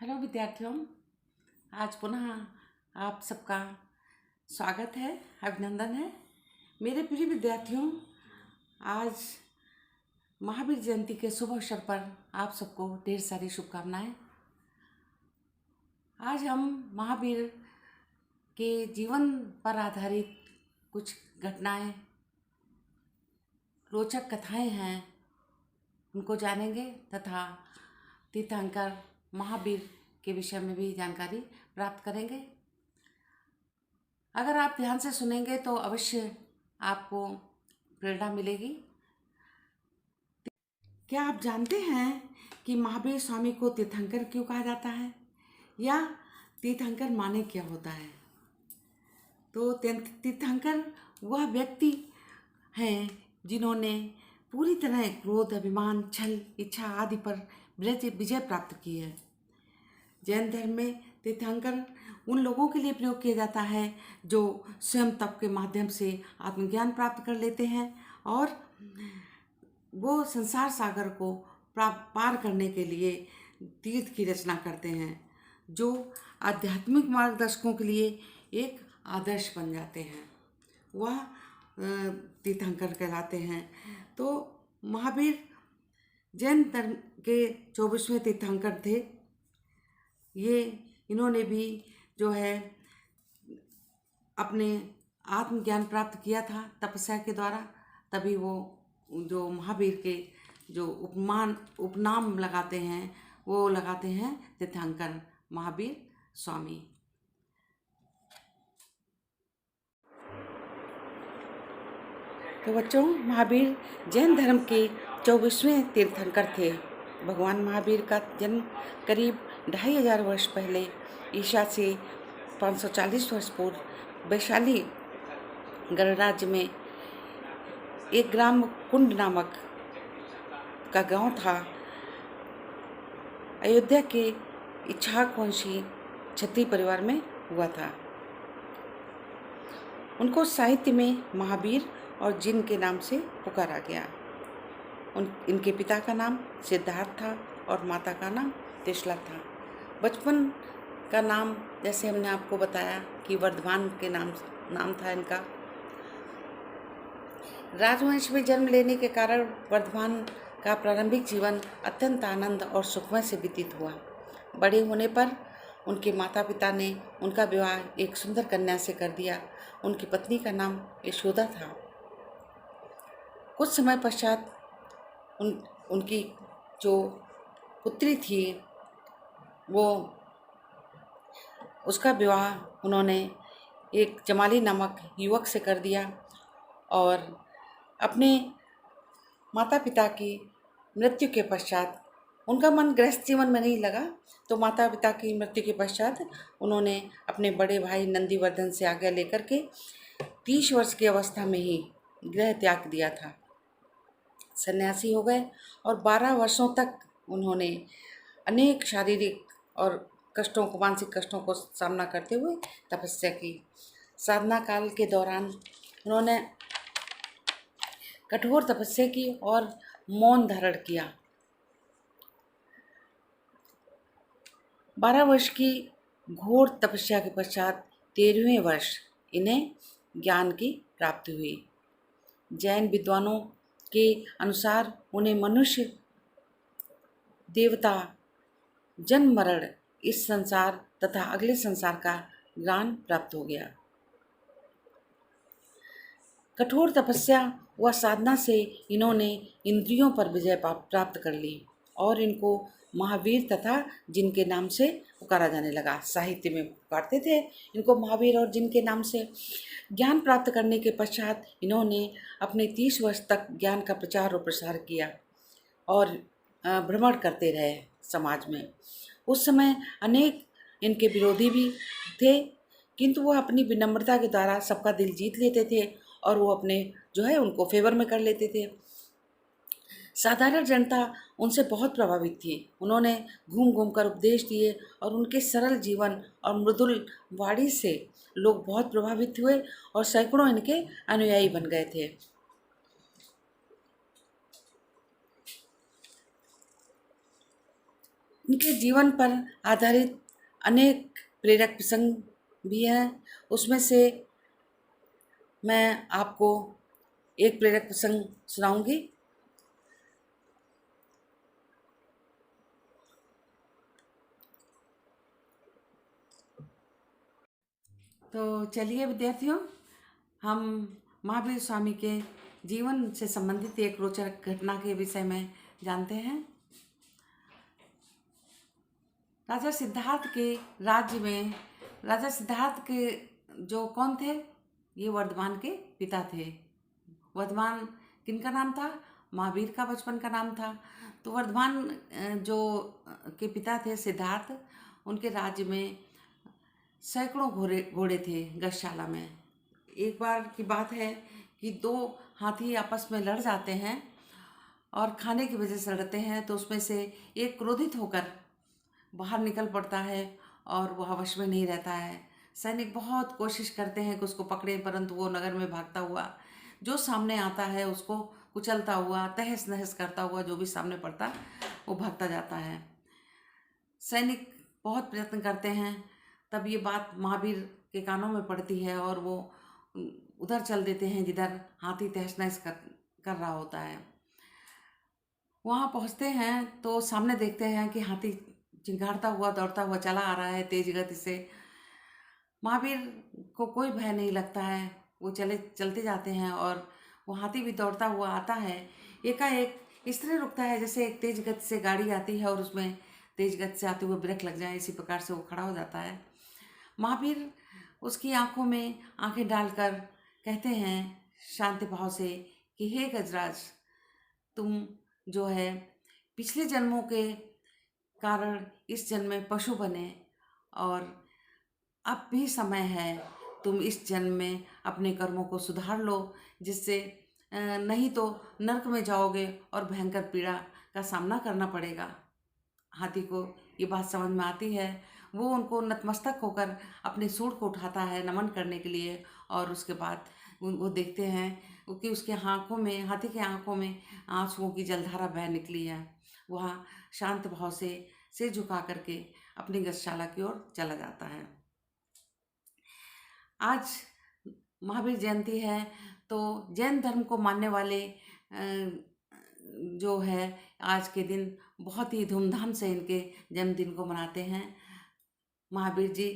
Hello विद्यार्थियों, आज पुनः आप सबका स्वागत है, अभिनंदन है। मेरे प्रिय विद्यार्थियों, आज महावीर जयंती के शुभ अवसर पर आप सबको ढेर सारी शुभकामनाएं। आज हम महावीर के जीवन पर आधारित कुछ घटनाएं, रोचक कथाएं हैं, उनको जानेंगे तथा तीर्थंकर महावीर के विषय में भी जानकारी प्राप्त करेंगे। अगर आप ध्यान से सुनेंगे तो अवश्य आपको प्रेरणा मिलेगी। क्या आप जानते हैं कि महावीर स्वामी को तीर्थंकर क्यों कहा जाता है, या तीर्थंकर माने क्या होता है? तो तीर्थंकर वह व्यक्ति हैं जिन्होंने पूरी तरह क्रोध, अभिमान, छल, इच्छा आदि पर विजय प्राप्त की है। जैन धर्म में तीर्थंकर उन लोगों के लिए प्रयोग किया जाता है जो स्वयं तप के माध्यम से आत्मज्ञान प्राप्त कर लेते हैं और वो संसार सागर को पार करने के लिए तीर्थ की रचना करते हैं, जो आध्यात्मिक मार्गदर्शकों के लिए एक आदर्श बन जाते हैं। वह तीर्थंकर कहलाते हैं। तो महावीर जैन धर्म के 24वें तीर्थंकर थे। इन्होंने भी जो है अपने आत्मज्ञान प्राप्त किया था तपस्या के द्वारा, तभी वो जो महावीर के जो उपनाम लगाते हैं वो लगाते हैं तीर्थंकर महावीर स्वामी। तो बच्चों, महावीर जैन धर्म के 24वें तीर्थंकर थे। भगवान महावीर का जन्म करीब 2500 वर्ष पहले ईसा से 540 वर्ष पूर्व वैशाली गणराज्य में एक ग्राम कुंड नामक का गांव था, अयोध्या के इक्ष्वाक वंशी क्षत्रिय परिवार में हुआ था। उनको साहित्य में महावीर और जिन के नाम से पुकारा गया। इनके पिता का नाम सिद्धार्थ था और माता का नाम त्रिशला था। बचपन का नाम जैसे हमने आपको बताया कि वर्धमान के नाम था इनका। राजवंश में जन्म लेने के कारण वर्धमान का प्रारंभिक जीवन अत्यंत आनंद और सुखमय से व्यतीत हुआ। बड़े होने पर उनके माता पिता ने उनका विवाह एक सुंदर कन्या से कर दिया। उनकी पत्नी का नाम यशोदा था। कुछ समय पश्चात उनकी जो पुत्री थी वो उसका विवाह उन्होंने एक जमाली नामक युवक से कर दिया और अपने माता पिता की मृत्यु के पश्चात उनका मन गृहस्थ जीवन में नहीं लगा, तो माता पिता की मृत्यु के पश्चात उन्होंने अपने बड़े भाई नंदीवर्धन से आज्ञा लेकर के 30 वर्ष की अवस्था में ही गृह त्याग दिया था। सन्यासी हो गए और 12 वर्षों तक उन्होंने अनेक शारीरिक और मानसिक कष्टों को सामना करते हुए तपस्या की। साधना काल के दौरान उन्होंने कठोर तपस्या की और मौन धारण किया। 12 वर्ष की घोर तपस्या के पश्चात 13वें वर्ष इन्हें ज्ञान की प्राप्ति हुई। जैन विद्वानों के अनुसार उन्हें मनुष्य, देवता, जन्म मरण, इस संसार तथा अगले संसार का ज्ञान प्राप्त हो गया। कठोर तपस्या व साधना से इन्होंने इंद्रियों पर विजय प्राप्त कर ली और इनको महावीर तथा जिनके नाम से पुकारा जाने लगा। साहित्य में पुकारते थे इनको महावीर और जिनके नाम से। ज्ञान प्राप्त करने के पश्चात इन्होंने अपने 30 वर्ष तक ज्ञान का प्रचार और प्रसार किया और भ्रमण करते रहे समाज में। उस समय अनेक इनके विरोधी भी थे, किंतु वह अपनी विनम्रता के द्वारा सबका दिल जीत लेते थे और वो अपने जो है उनको फेवर में कर लेते थे। साधारण जनता उनसे बहुत प्रभावित थी। उन्होंने घूम घूम कर उपदेश दिए और उनके सरल जीवन और मृदुल वाणी से लोग बहुत प्रभावित हुए और सैकड़ों इनके अनुयायी बन गए थे। उनके जीवन पर आधारित अनेक प्रेरक प्रसंग भी हैं। उसमें से मैं आपको एक प्रेरक प्रसंग सुनाऊंगी। तो चलिए विद्यार्थियों, हम महावीर स्वामी के जीवन से संबंधित एक रोचक घटना के विषय में जानते हैं। राजा सिद्धार्थ के राज्य में राजा सिद्धार्थ के जो कौन थे, ये वर्धमान के पिता थे। वर्धमान किनका नाम था? महावीर का बचपन का नाम था। तो वर्धमान जो के पिता थे सिद्धार्थ, उनके राज्य में सैकड़ों घोड़े थे गौशाला में। एक बार की बात है कि दो हाथी आपस में लड़ जाते हैं और खाने की वजह से लड़ते हैं। तो उसमें से एक क्रोधित होकर बाहर निकल पड़ता है और वह वश में नहीं रहता है। सैनिक बहुत कोशिश करते हैं कि उसको पकड़े, परंतु वो नगर में भागता हुआ जो सामने आता है उसको कुचलता हुआ, तहस नहस करता हुआ, जो भी सामने पड़ता वो भागता जाता है। सैनिक बहुत प्रयत्न करते हैं, तब ये बात महावीर के कानों में पड़ती है और वो उधर चल देते हैं जिधर हाथी तहस नहस कर रहा होता है। वहाँ पहुँचते हैं तो सामने देखते हैं कि हाथी चिंगारता हुआ दौड़ता हुआ चला आ रहा है तेज गति से। महावीर को कोई भय नहीं लगता है, वो चलते जाते हैं और वो हाथी भी दौड़ता हुआ आता है। एकाएक इस तरह रुकता है जैसे एक तेज गति से गाड़ी आती है और उसमें तेज गति से आते हुए ब्रेक लग जाए, इसी प्रकार से वो खड़ा हो जाता है। महावीर उसकी आंखों में आंखें डालकर कहते हैं शांत भाव से कि हे गजराज, तुम जो है पिछले जन्मों के कारण इस जन्म में पशु बने और अब भी समय है, तुम इस जन्म में अपने कर्मों को सुधार लो, जिससे नहीं तो नरक में जाओगे और भयंकर पीड़ा का सामना करना पड़ेगा। हाथी को ये बात समझ में आती है। वो उनको नतमस्तक होकर अपने सूंड को उठाता है नमन करने के लिए और उसके बाद वो देखते हैं कि उसके आँखों में, हाथी के आँखों में आंसुओं की जलधारा बह निकली है। वह शांत भाव से सिर झुका करके अपनी गौशाला की ओर चला जाता है। आज महावीर जयंती है, तो जैन धर्म को मानने वाले जो है आज के दिन बहुत ही धूमधाम से इनके जन्मदिन को मनाते हैं। महावीर जी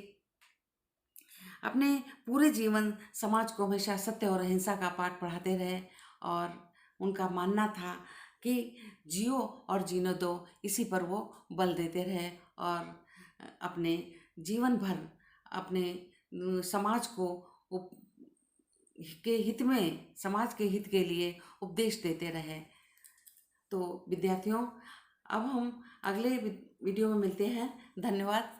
अपने पूरे जीवन समाज को हमेशा सत्य और अहिंसा का पाठ पढ़ाते रहे और उनका मानना था कि जियो और जीने दो, इसी पर वो बल देते रहे और अपने जीवन भर अपने समाज को के हित में, समाज के हित के लिए उपदेश देते रहे। तो विद्यार्थियों, अब हम अगले वीडियो में मिलते हैं। धन्यवाद।